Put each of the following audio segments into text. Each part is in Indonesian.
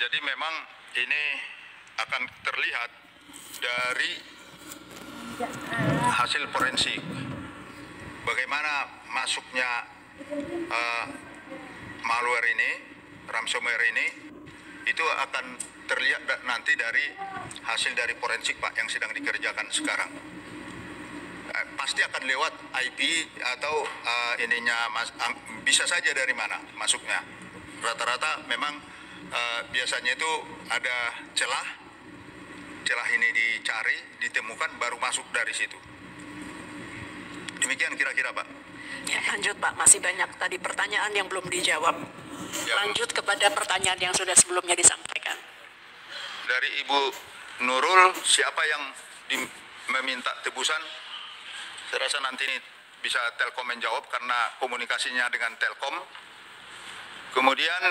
Jadi memang ini akan terlihat dari hasil forensik. Bagaimana masuknya malware ini, ransomware ini, itu akan terlihat nanti dari hasil dari forensik Pak yang sedang dikerjakan sekarang. Pasti akan lewat IP atau bisa saja dari mana masuknya. Rata-rata memang biasanya itu ada celah ini dicari, ditemukan, baru masuk dari situ. Demikian kira-kira Pak. Ya, lanjut Pak, masih banyak tadi pertanyaan yang belum dijawab. Ya, lanjut kepada pertanyaan yang sudah sebelumnya disampaikan. Dari Ibu Nurul, siapa yang meminta tebusan? Saya rasa nanti ini bisa Telkom menjawab karena komunikasinya dengan Telkom. Kemudian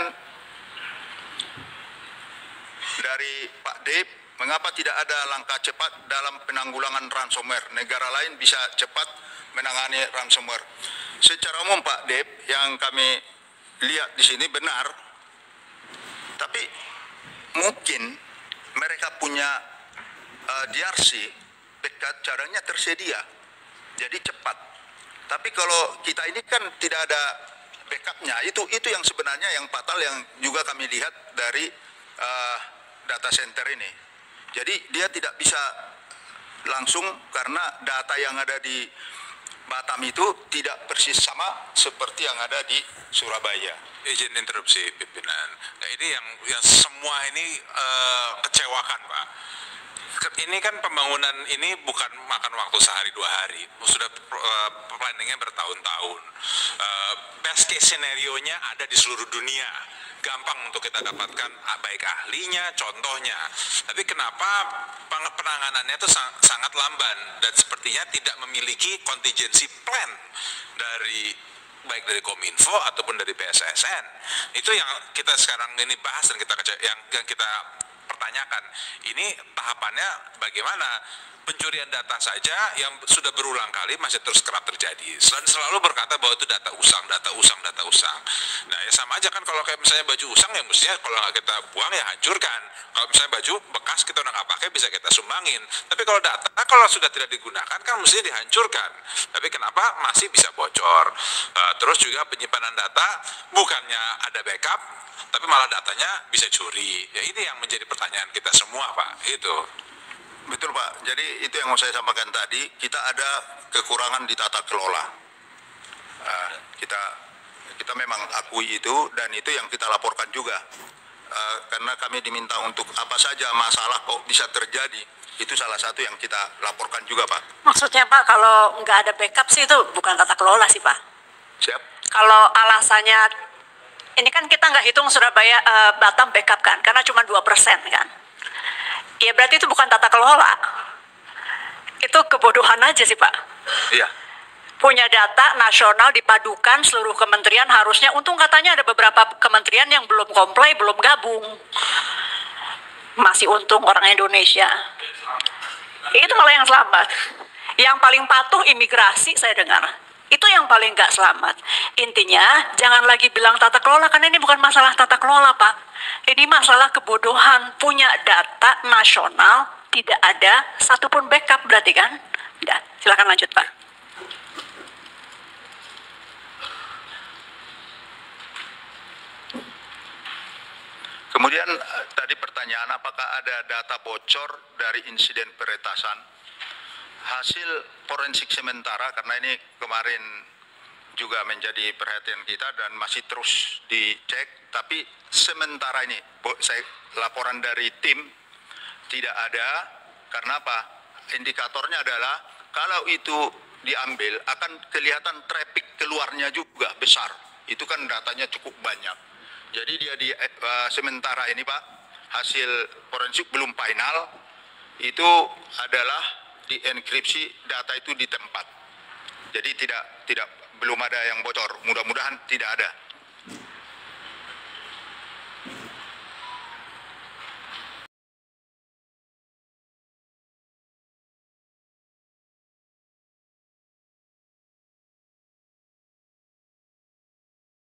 dari Pak Dep, mengapa tidak ada langkah cepat dalam penanggulangan ransomware? Negara lain bisa cepat menangani ransomware. Secara umum Pak Dep, yang kami lihat di sini benar, tapi mungkin mereka punya DRC, backup caranya tersedia, jadi cepat. Tapi kalau kita ini kan tidak ada backupnya, itu yang sebenarnya yang fatal yang juga kami lihat dari data center ini. Jadi dia tidak bisa langsung karena data yang ada di Batam itu tidak persis sama seperti yang ada di Surabaya. Izin interupsi pimpinan. Nah, ini yang semua ini kecewakan Pak. Ini kan pembangunan ini bukan makan waktu sehari dua hari, sudah planningnya bertahun-tahun. Best case scenario-nya ada di seluruh dunia, gampang untuk kita dapatkan baik ahlinya, contohnya. Tapi kenapa penanganannya itu sangat lamban dan sepertinya tidak memiliki contingency plan dari baik dari Kominfo ataupun dari BSSN. Itu yang kita sekarang ini bahas dan yang kita pertanyakan. Ini tahapannya bagaimana? Pencurian data saja yang sudah berulang kali masih terus kerap terjadi. Selalu berkata bahwa itu data usang. Nah ya sama aja kan kalau kayak misalnya baju usang ya mestinya kalau nggak kita buang ya hancurkan. Kalau misalnya baju bekas kita udah nggak pakai bisa kita sumbangin. Tapi kalau data kalau sudah tidak digunakan kan mestinya dihancurkan. Tapi kenapa masih bisa bocor? Terus juga penyimpanan data bukannya ada backup, tapi malah datanya bisa curi. Ya ini yang menjadi pertanyaan kita semua Pak. Itu. Betul Pak, jadi itu yang mau saya sampaikan tadi, kita ada kekurangan di tata kelola. Kita memang akui itu dan itu yang kita laporkan juga. Karena kami diminta untuk apa saja masalah kok bisa terjadi, itu salah satu yang kita laporkan juga Pak. Maksudnya Pak, kalau nggak ada backup sih itu bukan tata kelola sih Pak. Siap. Kalau alasannya, ini kan kita nggak hitung Surabaya, Batam backup kan, karena cuma 2% kan. Ya berarti itu bukan tata kelola. Itu kebodohan aja sih Pak. Iya. Punya data nasional dipadukan seluruh kementerian harusnya, untung katanya ada beberapa kementerian yang belum comply, belum gabung. Masih untung orang Indonesia. Itu malah yang selamat. Yang paling patuh imigrasi saya dengar. Itu yang paling nggak selamat. Intinya jangan lagi bilang tata kelola, karena ini bukan masalah tata kelola Pak. Ini masalah kebodohan. Punya data nasional tidak ada satupun backup berarti kan? Udah, silakan lanjut Pak. Kemudian tadi pertanyaan apakah ada data bocor dari insiden peretasan? Hasil forensik sementara, karena ini kemarin juga menjadi perhatian kita dan masih terus dicek, tapi sementara ini saya laporan dari tim tidak ada. Karena apa? Indikatornya adalah kalau itu diambil akan kelihatan traffic keluarnya juga besar. Itu kan datanya cukup banyak. Jadi dia di sementara ini Pak, hasil forensik belum final, itu adalah dienkripsi data itu di tempat. Jadi belum ada yang bocor, mudah-mudahan tidak ada.